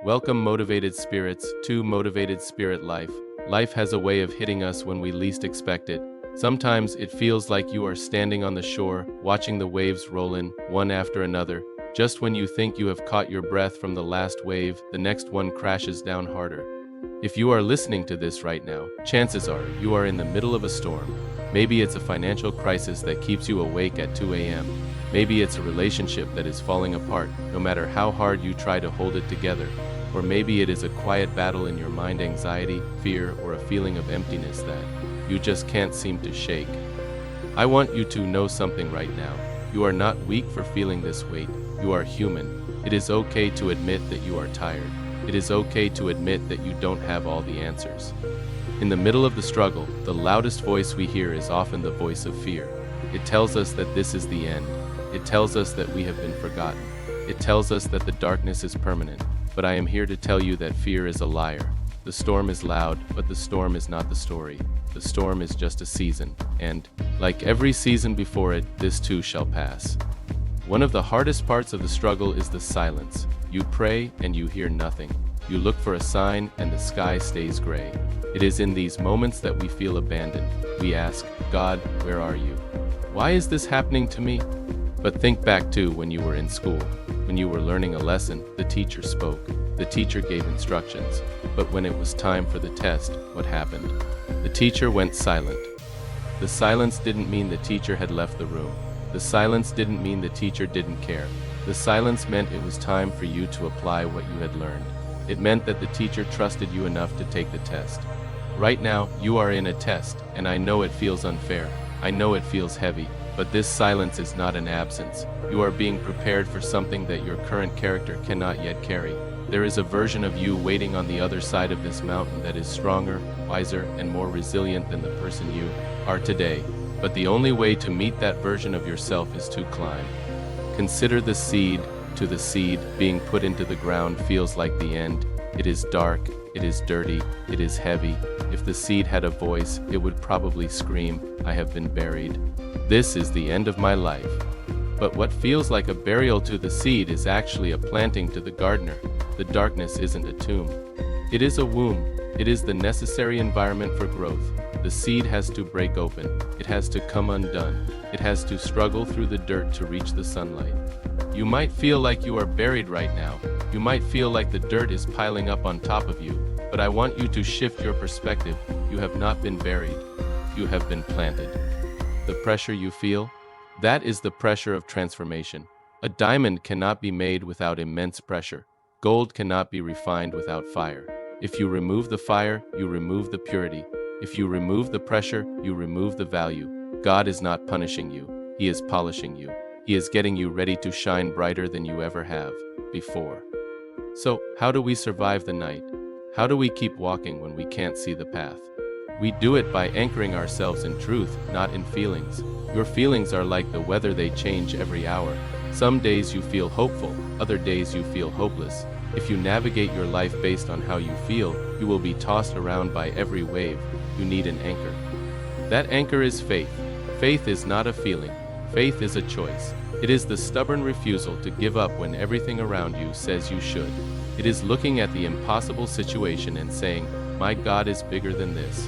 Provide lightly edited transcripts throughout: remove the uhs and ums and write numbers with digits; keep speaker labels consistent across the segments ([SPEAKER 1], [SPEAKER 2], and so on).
[SPEAKER 1] Welcome, motivated spirits, to Motivated Spirit Life. Life has a way of hitting us when we least expect it. Sometimes it feels like you are standing on the shore, watching the waves roll in, one after another. Just when you think you have caught your breath from the last wave, the next one crashes down harder. If you are listening to this right now, chances are you are in the middle of a storm. Maybe it's a financial crisis that keeps you awake at 2 a.m. Maybe it's a relationship that is falling apart, no matter how hard you try to hold it together. Or maybe it is a quiet battle in your mind, anxiety, fear, or a feeling of emptiness that you just can't seem to shake. I want you to know something right now. You are not weak for feeling this weight. You are human. It is okay to admit that you are tired. It is okay to admit that you don't have all the answers. In the middle of the struggle, the loudest voice we hear is often the voice of fear. It tells us that this is the end. It tells us that we have been forgotten. It tells us that the darkness is permanent. But I am here to tell you that fear is a liar. The storm is loud, but the storm is not the story. The storm is just a season, and, like every season before it, this too shall pass. One of the hardest parts of the struggle is the silence. You pray and you hear nothing. You look for a sign and the sky stays gray. It is in these moments that we feel abandoned. We ask, God, where are you? Why is this happening to me? But think back to when you were in school. When you were learning a lesson, the teacher spoke. The teacher gave instructions. But when it was time for the test, what happened? The teacher went silent. The silence didn't mean the teacher had left the room. The silence didn't mean the teacher didn't care. The silence meant it was time for you to apply what you had learned. It meant that the teacher trusted you enough to take the test. Right now, you are in a test, and I know it feels unfair. I know it feels heavy. But this silence is not an absence. You are being prepared for something that your current character cannot yet carry. There is a version of you waiting on the other side of this mountain that is stronger, wiser, and more resilient than the person you are today. But the only way to meet that version of yourself is to climb. Consider the seed. To the seed, being put into the ground feels like the end. It is dark, it is dirty, it is heavy. If the seed had a voice, it would probably scream, I have been buried. This is the end of my life. But what feels like a burial to the seed is actually a planting to the gardener. The darkness isn't a tomb. It is a womb. It is the necessary environment for growth. The seed has to break open. It has to come undone. It has to struggle through the dirt to reach the sunlight. You might feel like you are buried right now. You might feel like the dirt is piling up on top of you. But I want you to shift your perspective. You have not been buried. You have been planted. The pressure you feel? That is the pressure of transformation. A diamond cannot be made without immense pressure. Gold cannot be refined without fire. If you remove the fire, you remove the purity. If you remove the pressure, you remove the value. God is not punishing you. He is polishing you. He is getting you ready to shine brighter than you ever have before. So, how do we survive the night? How do we keep walking when we can't see the path? We do it by anchoring ourselves in truth, not in feelings. Your feelings are like the weather, they change every hour. Some days you feel hopeful, other days you feel hopeless. If you navigate your life based on how you feel, you will be tossed around by every wave. You need an anchor. That anchor is faith. Faith is not a feeling. Faith is a choice. It is the stubborn refusal to give up when everything around you says you should. It is looking at the impossible situation and saying, my God is bigger than this.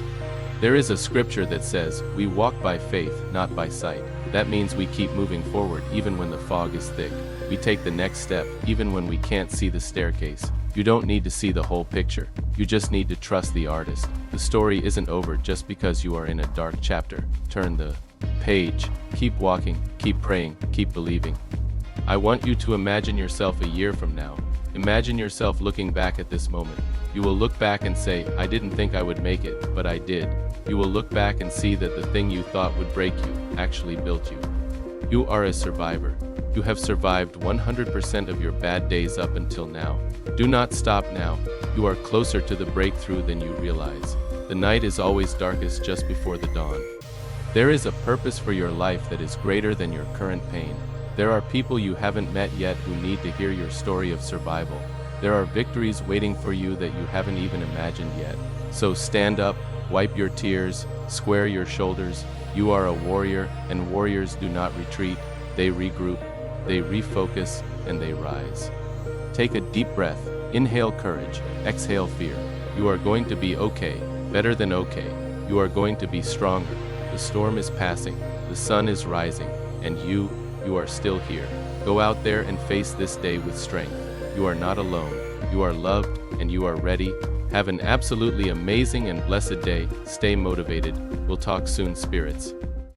[SPEAKER 1] There is a scripture that says, we walk by faith, not by sight. That means we keep moving forward even when the fog is thick. We take the next step even when we can't see the staircase. You don't need to see the whole picture. You just need to trust the artist. The story isn't over just because you are in a dark chapter. Turn the page. Keep walking, keep praying, keep believing. I want you to imagine yourself a year from now. Imagine yourself looking back at this moment. You will look back and say, I didn't think I would make it, but I did. You will look back and see that the thing you thought would break you actually built you. You are a survivor. You have survived 100% of your bad days up until now. Do not stop now. You are closer to the breakthrough than you realize. The night is always darkest just before the dawn. There is a purpose for your life that is greater than your current pain. There are people you haven't met yet who need to hear your story of survival. There are victories waiting for you that you haven't even imagined yet. So stand up, wipe your tears, square your shoulders. You are a warrior, and warriors do not retreat. They regroup, they refocus, and they rise. Take a deep breath. Inhale courage, exhale fear. You are going to be okay, better than okay. You are going to be stronger. The storm is passing, the sun is rising, and you are still here. Go out there and face this day with strength. You are not alone. You are loved, and you are ready. Have an absolutely amazing and blessed day. Stay motivated. We'll talk soon, spirits.